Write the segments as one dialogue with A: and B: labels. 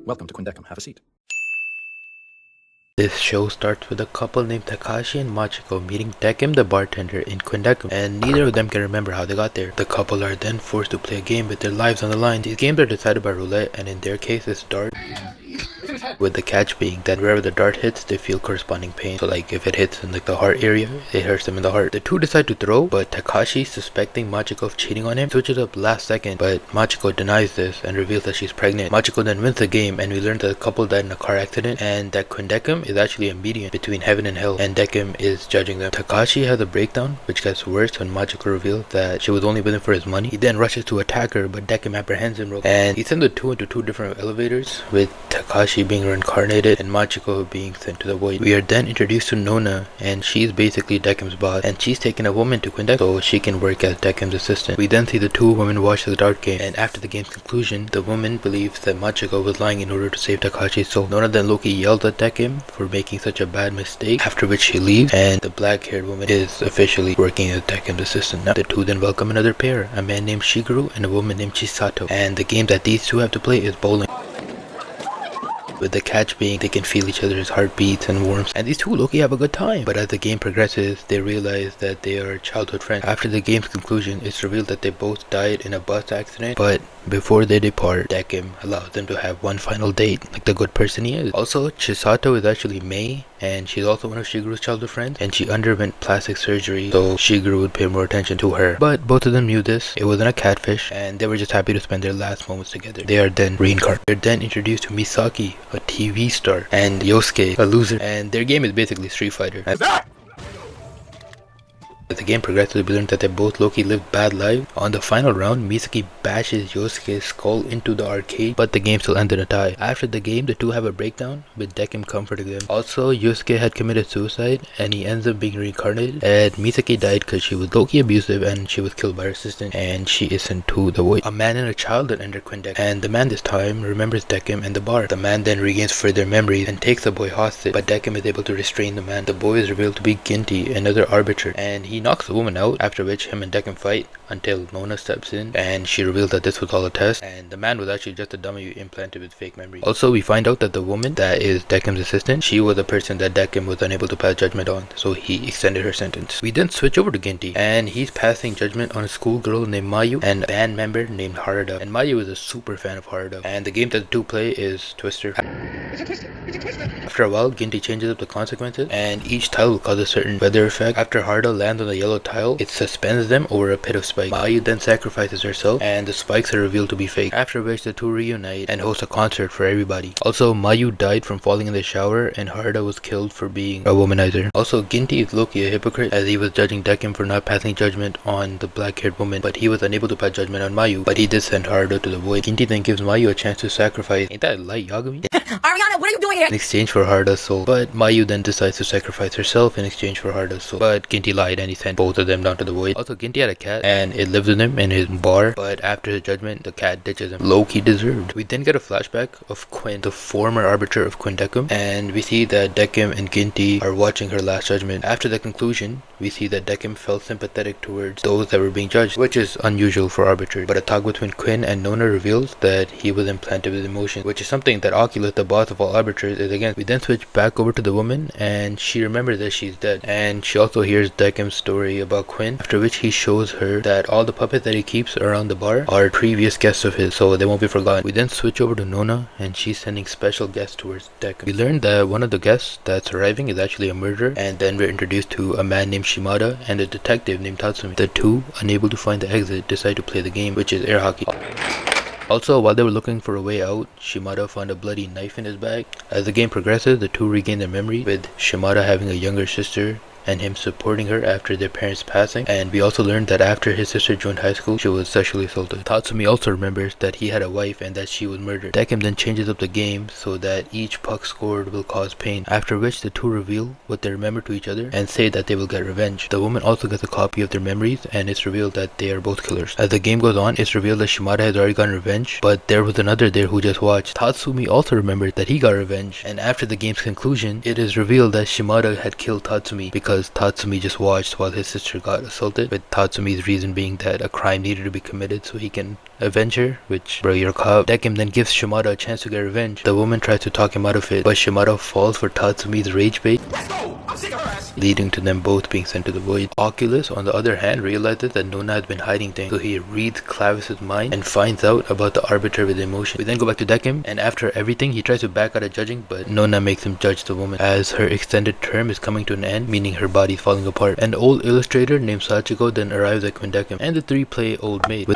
A: Welcome to Quindecum. Have a seat.
B: This show starts with a couple named Takashi and Machiko meeting Dekim the bartender in Quindecum, and neither of them can remember how they got there. The couple are then forced to play a game with their lives on the line. These games are decided by roulette, and in their case it's dart, with the catch being that wherever the dart hits, they feel corresponding pain. So like if it hits in like the heart area, it hurts them in the heart. The two decide to throw, but Takashi, suspecting Machiko of cheating on him, switches up last second, but Machiko denies this and reveals that she's pregnant. Machiko then wins the game, and we learn that the couple died in a car accident, and that Quindecum is actually a medium between heaven and hell, and Dekim is judging them. Takashi has a breakdown, which gets worse when Machiko reveals that she was only with him for his money. He then rushes to attack her, but Dekim apprehends him, and he sends the two into two different elevators, with Takashi being reincarnated and Machiko being sent to the void. We are then introduced to Nona, and she's basically Dekim's boss, and she's taking a woman to Quindecum so she can work as Dekim's assistant. We then see the two women watch the dart game, and after the game's conclusion, the woman believes that Machiko was lying in order to save Takashi's soul. Nona then low-key yells at Dekim for making such a bad mistake, after which she leaves, and the black-haired woman is officially working as Dekim's assistant now. The two then welcome another pair, a man named Shigeru and a woman named Chisato, and the game that these two have to play is bowling, with the catch being they can feel each other's heartbeats and warmth, and these two low-key have a good time. But as the game progresses, they realize that they are childhood friends. After the game's conclusion, it's revealed that they both died in a bus accident, but before they depart, Dekim allows them to have one final date, like the good person he is. Also, Chisato is actually Mei, and she's also one of Shigeru's childhood friends, and she underwent plastic surgery, so Shigeru would pay more attention to her. But both of them knew this, it wasn't a catfish, and they were just happy to spend their last moments together. They are then reincarnated. They're then introduced to Misaki, a TV star, and Yosuke, a loser, and their game is basically Street Fighter. As the game progresses, we learn that they both low-key live bad lives. On the final round, Misaki bashes Yosuke's skull into the arcade, but the game still ended in a tie. After the game, the two have a breakdown, with Dekim comforting them. Also, Yosuke had committed suicide, and he ends up being reincarnated, and Misaki died because she was low-key abusive, and she was killed by her assistant, and she is sent to the void. A man and a child then enter Quindecum, and the man this time remembers Dekim and the bar. The man then regains further memories and takes the boy hostage, but Dekim is able to restrain the man. The boy is revealed to be Ginty, another arbiter, and he knocks the woman out, after which him and Dekim fight until Nona steps in, and she reveals that this was all a test, and the man was actually just a dummy implanted with fake memories. Also, we find out that the woman that is Dekim's assistant, she was a person that Dekim was unable to pass judgment on, so he extended her sentence. We then switch over to Ginty, and he's passing judgment on a schoolgirl named Mayu and a band member named Haruda, and Mayu is a super fan of Haruda, and the game that the two play is Twister. After a while, Ginty changes up the consequences, and each tile will cause a certain weather effect. After Haruda lands on the yellow tile, it suspends them over a pit of spikes. Mayu then sacrifices herself, and the spikes are revealed to be fake, after which the two reunite and host a concert for everybody. Also, Mayu died from falling in the shower, and Haruda was killed for being a womanizer. Also, Ginty is low-key a hypocrite, as he was judging Dekim for not passing judgment on the black-haired woman, but he was unable to pass judgment on Mayu, but he did send Haruda to the void. Ginty then gives Mayu a chance to sacrifice. Ain't that light, Yagami?
C: Ariana, what are you doing here?
B: In exchange for Haruda's soul, but Mayu then decides to sacrifice herself in exchange for Haruda's soul. But Ginty lied, and he sent both of them down to the void. Also, Ginty had a cat, and it lived with him in his bar, but after his judgment, the cat ditches him. Low-key deserved. We then get a flashback of Quinn, the former arbiter of Quindecum, and we see that Dekim and Ginty are watching her last judgment. After the conclusion, we see that Dekim felt sympathetic towards those that were being judged, which is unusual for arbiters. But a talk between Quinn and Nona reveals that he was implanted with emotions, which is something that Oculus, the boss of all arbiters, is against. We then switch back over to the woman, and she remembers that she's dead, and she also hears Dekim's story about Quinn, after which he shows her that all the puppets that he keeps around the bar are previous guests of his, so they won't be forgotten. We then switch over to Nona, and she's sending special guests towards Dekim. We learn that one of the guests that's arriving is actually a murderer, and then we're introduced to a man named Shimada and a detective named Tatsumi. The two, unable to find the exit, decide to play the game, which is air hockey. Also, while they were looking for a way out, Shimada found a bloody knife in his bag. As the game progresses, the two regain their memory, with Shimada having a younger sister and him supporting her after their parents' passing. And we also learned that after his sister joined high school, she was sexually assaulted. Tatsumi also remembers that he had a wife and that she was murdered. Dekim then changes up the game so that each puck scored will cause pain, after which the two reveal what they remember to each other and say that they will get revenge. The woman also gets a copy of their memories, and it's revealed that they are both killers. As the game goes on, it's revealed that Shimada has already gotten revenge, but there was another there who just watched. Tatsumi also remembered that he got revenge, and after the game's conclusion, it is revealed that Shimada had killed Tatsumi because because Tatsumi just watched while his sister got assaulted, with Tatsumi's reason being that a crime needed to be committed so he can avenge her, which, bro, you're a cop. Dekim then gives Shimada a chance to get revenge. The woman tries to talk him out of it, but Shimada falls for Tatsumi's rage bait, leading to them both being sent to the void. Oculus, on the other hand, realizes that Nona had been hiding things, so he reads Clavis's mind and finds out about the arbiter with emotion. We then go back to Dekim, and after everything, he tries to back out of judging, but Nona makes him judge the woman, as her extended term is coming to an end, meaning her body is falling apart. An old illustrator named Sachiko then arrives at Quindekim, and the three play Old Maid.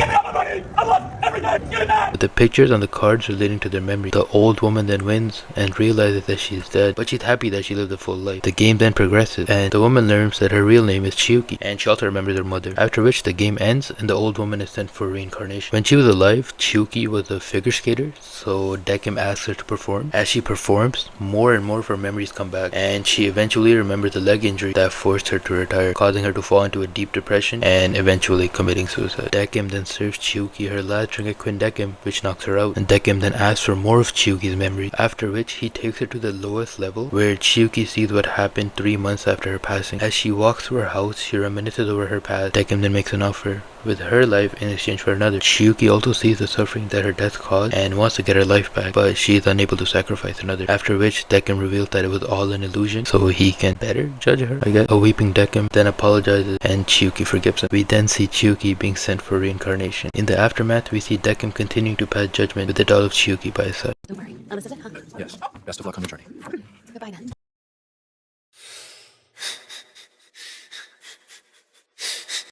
B: With the pictures on the cards relating to their memory, the old woman then wins and realizes that she is dead, but she's happy that she lived a full life. The game then progresses, and the woman learns that her real name is Chiyuki, and she also remembers her mother. After which the game ends and the old woman is sent for reincarnation. When she was alive, Chiyuki was a figure skater, so Dekim asks her to perform. As she performs, more and more of her memories come back, and she eventually remembers the leg injury that forced her to retire, causing her to fall into a deep depression and eventually committing suicide. Dekim then serves Chiyuki her last drink at Quindekim, which knocks her out, and Dekim then asks for more of Chiyuki's memories, after which he takes her to the lowest level, where Chiyuki sees what happened 3 months after her passing. As she walks through her house, she reminisces over her past. Dekim then makes an offer with her life in exchange for another. Chiyuki also sees the suffering that her death caused and wants to get her life back, but she is unable to sacrifice another. After which Dekim reveals that it was all an illusion, so he can better judge her, I guess. A weeping Dekim then apologizes and Chiyuki forgives him. We then see Chiyuki being sent for reincarnation. In the aftermath, we see Dekim continuing to pass judgment with the doll of Chiyuki by his side.
A: Don't worry. Alyssa, huh?
C: Yes. Best of luck on your journey.